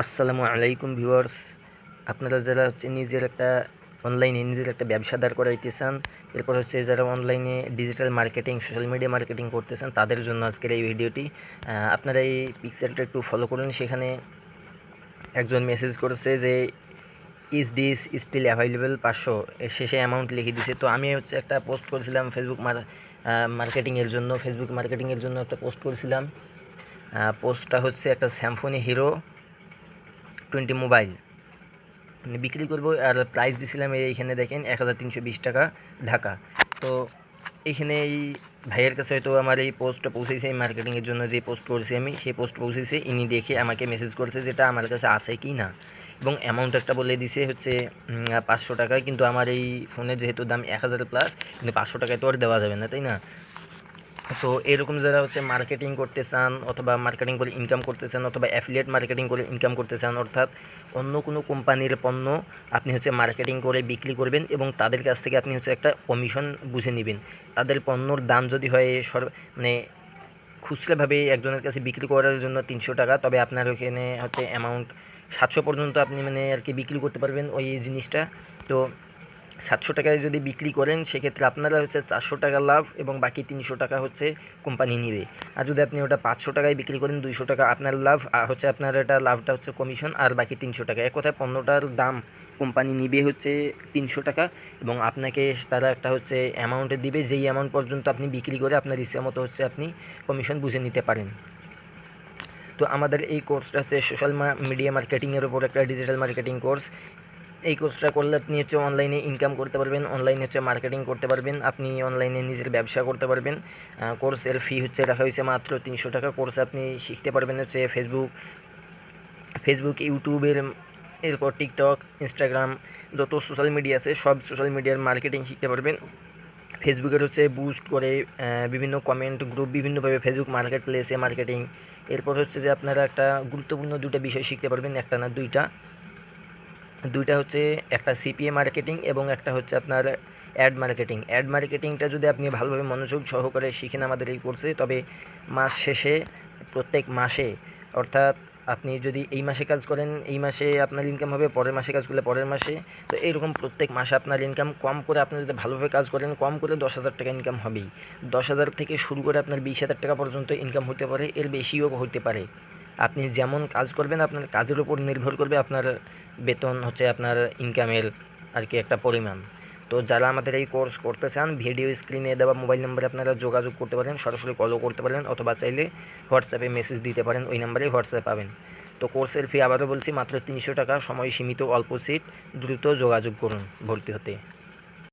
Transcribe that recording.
আসসালামু আলাইকুম ভিউয়ার্স। আপনারা যারা নিজের একটা অনলাইনে নিজের একটা ব্যবসা দাঁড় করাইতে চান, এরপর যারা অনলাইনে digital marketing, social media marketing করতেছেন, তাদের জন্য আজকের এই ভিডিওটি। আপনারা এই পিকচারটা একটু ফলো করুন। সেখানে একজন মেসেজ করেছে যে ইজ দিস স্টিল অ্যাভেলেবল 500, এর শেষে অ্যামাউন্ট লিখে দিছে। তো আমি একটা পোস্ট করেছিলাম ফেসবুক মার্কেটিংয়ের জন্য একটা পোস্ট করেছিলাম। পোস্টটা একটা স্যামসং হিরো 20 মোবাইল বিক্রি করব, আর প্রাইস দিছিলাম এইখানে দেখেন 1320 টাকা ঢাকা। তো এইখানে এই ভাইয়ের কাছে হয়তো আমার এই পোস্টটা পৌঁছেছে, এই মার্কেটিংয়ের জন্য যে পোস্ট করেছি আমি, সেই পোস্ট পৌঁছেছে। ইনি দেখে আমাকে মেসেজ করেছে যেটা আমার কাছে আছে কি না, এবং অ্যামাউন্ট একটা বলে দিছে 500 টাকা। কিন্তু আমার এই ফোনের যেহেতু দাম 1000 প্লাস, কিন্তু 500 টাকায় তো আর দেওয়া যাবে না, তাই না? তো এরকম যারা মার্কেটিং করতে চান, অথবা মার্কেটিং করে ইনকাম করতে চান, অথবা অ্যাফিলিয়েট মার্কেটিং করে ইনকাম করতে চান, অর্থাৎ অন্য কোনো কোম্পানির পণ্য আপনি মার্কেটিং করে বিক্রি করবেন এবং তাদের কাছ থেকে আপনি একটা কমিশন বুঝে নেবেন। তাদের পণ্যর দাম যদি হয় মানে খুচরাভাবে একজনের কাছে বিক্রি করার জন্য 300 টাকা, তবে আপনার ওখানে অ্যামাউন্ট 700 পর্যন্ত আপনি আর কি বিক্রি করতে পারবেন ওই জিনিসটা। তো 700 টাকায় যদি বিক্রি করেন, সেক্ষেত্রে আপনারা 400 টাকা লাভ, এবং বাকি 300 টাকা কোম্পানি নিবে। আর যদি আপনি ওটা 500 টাকায় বিক্রি করেন, 200 টাকা আপনার লাভ, আর আপনার এটা লাভটা কমিশন, আর বাকি 300 টাকা। এক কথায় পণ্যটার দাম কোম্পানি নিবে 300 টাকা, এবং আপনাকে তারা একটা অ্যামাউন্টে দিবে, যেই অ্যামাউন্ট পর্যন্ত আপনি বিক্রি করে আপনার ইচ্ছা মতো আপনি কমিশন বুঝে নিতে পারেন। তো আমাদের এই কোর্সটা সোশ্যাল মিডিয়া মার্কেটিংয়ের উপর একটা ডিজিটাল মার্কেটিং কোর্স। এই কোর্সটা করলে আপনি অনলাইনে ইনকাম করতে পারবেন, অনলাইনে মার্কেটিং করতে পারবেন, আপনি অনলাইনে নিজের ব্যবসা করতে পারবেন। কোর্সের ফি রাখা হয়েছে মাত্র 300 টাকা। কোর্সে আপনি শিখতে পারবেন ফেসবুক, ইউটিউবের, এরপর টিকটক, ইনস্টাগ্রাম, যত সোশ্যাল মিডিয়া আছে সব সোশ্যাল মিডিয়ার মার্কেটিং শিখতে পারবেন। ফেসবুকের বুস্ট করে বিভিন্ন কমেন্ট গ্রুপ, বিভিন্নভাবে ফেসবুক মার্কেট প্লেসে মার্কেটিং। এরপর যে আপনারা একটা গুরুত্বপূর্ণ দুটো বিষয় শিখতে পারবেন, একটা না দুইটা। একটা সিপিএ মার্কেটিং, এবং একটা আপনার অ্যাড মার্কেটিংটা যদি আপনি ভালোভাবে মনোযোগ সহকারে শিখেন আমাদের এই কোর্সে, তবে মাস শেষে, প্রত্যেক মাসে, অর্থাৎ আপনি যদি এই মাসে কাজ করেন এই মাসে আপনার ইনকাম হবে, পরের মাসে কাজ করলে পরের মাসে। তো এইরকম প্রত্যেক মাসে আপনার ইনকাম, কম করে আপনি যদি ভালোভাবে কাজ করেন, কম করে 10,000 টাকা ইনকাম হবেই। 10,000 থেকে শুরু করে আপনার 20,000 টাকা পর্যন্ত ইনকাম হতে পারে, এর বেশিও হতে পারে। আপনি যেমন কাজ করবেন আপনার কাজের উপর নির্ভর করবে আপনার বেতন, আপনার ইনকামের আর কি একটা পরিমাণ। তো যারা আমাদের এই কোর্স করতে চান, ভিডিও স্ক্রিনে দেওয়া মোবাইল নাম্বারে আপনারা যোগাযোগ করতে পারেন, সরাসরি কলও করতে পারেন, অথবা চাইলে হোয়াটসঅ্যাপে মেসেজ দিতে পারেন, ওই নাম্বারে হোয়াটসঅ্যাপ পাবেন। তো কোর্সের ফি আবারও বলছি মাত্র 300 টাকা, সময় সীমিত, অল্প সিট, দ্রুত যোগাযোগ করুন ভর্তি হতে।